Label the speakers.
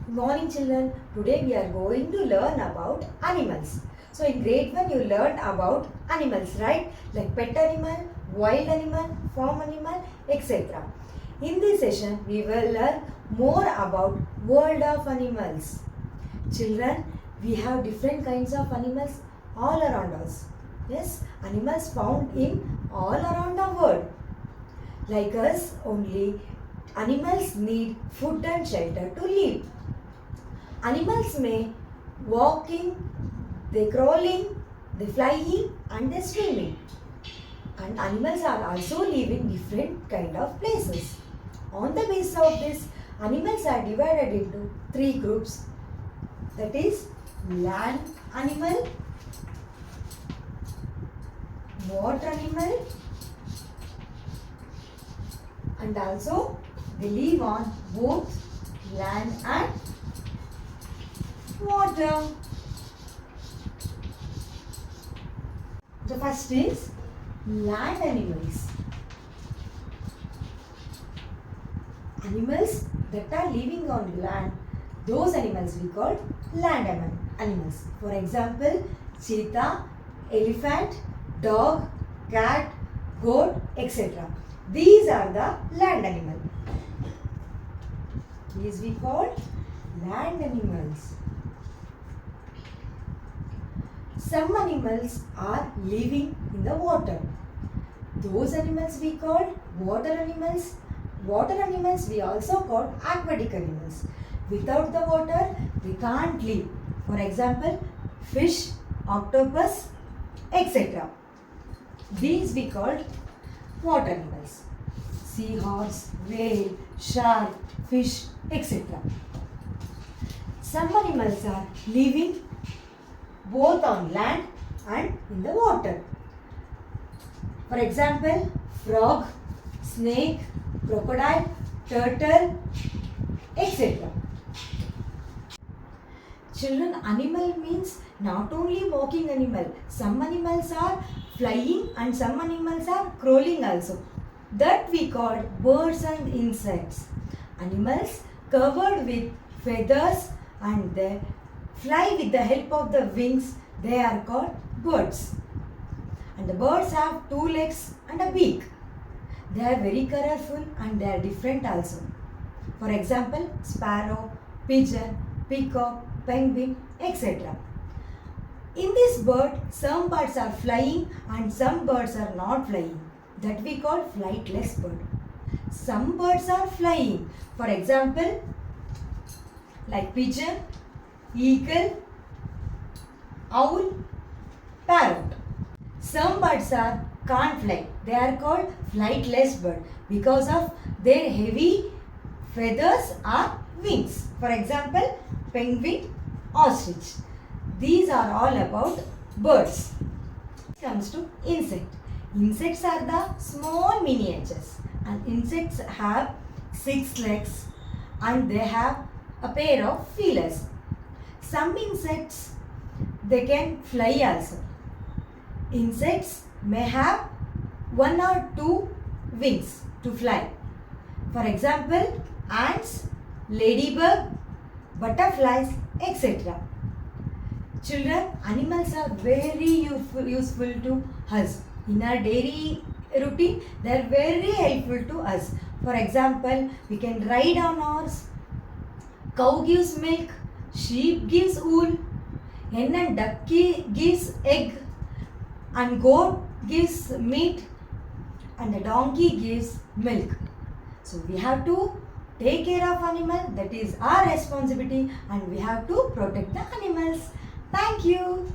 Speaker 1: Good morning children. Today we are going to learn about animals. So in grade 1 you learned about animals, right? Like pet animal, wild animal, farm animal, etc. In this session we will learn more about world of animals. Children, we have different kinds of animals all around us. Yes, animals found in all around the world. Like us, only animals need food and shelter to live. Animals may walking, they crawling, they flying and they swimming. And animals are also live in different kind of places. On the basis of this, animals are divided into three groups. That is land animal, water animal, and also they live on both land and water. The first is land animals. Animals that are living on land, those animals we call land animals. For example, cheetah, elephant, dog, cat, goat, etc. These are the land animals. These we call land animals. Some animals are living in the water. Those animals we call water animals. Water animals we also call aquatic animals. Without the water, they can't live. For example, fish, octopus, etc. These we call water animals. Seahorse, whale, shark, fish, etc. Some animals are living both on land and in the water. For example, frog, snake, crocodile, turtle, etc. Children, animal means not only walking animal. Some animals are flying and some animals are crawling also. That we call birds and insects. Animals covered with feathers and they fly with the help of the wings. They are called birds. And the birds have two legs and a beak. They are very colorful and they are different also. For example, sparrow, pigeon, peacock, penguin, etc. In this bird, some birds are flying and some birds are not flying. That we call flightless bird. Some birds are flying. For example, like pigeon, eagle, owl, parrot. Some birds can't fly. They are called flightless bird because of their heavy feathers or wings. For example, penguin, ostrich. These are all about birds. Comes to insect. Insects are the small miniatures, and insects have 6 legs and they have a pair of feelers. Some insects they can fly also. Insects may have 1 or 2 wings to fly. For example, ants, ladybug, butterflies, etc. Children, animals are very useful to us. In our daily routine, they are very helpful to us. For example, we can ride on horse, cow gives milk, sheep gives wool, hen and duck gives egg, and goat gives meat, and a donkey gives milk. So we have to take care of animal. That is our responsibility, and we have to protect the animals. Thank you.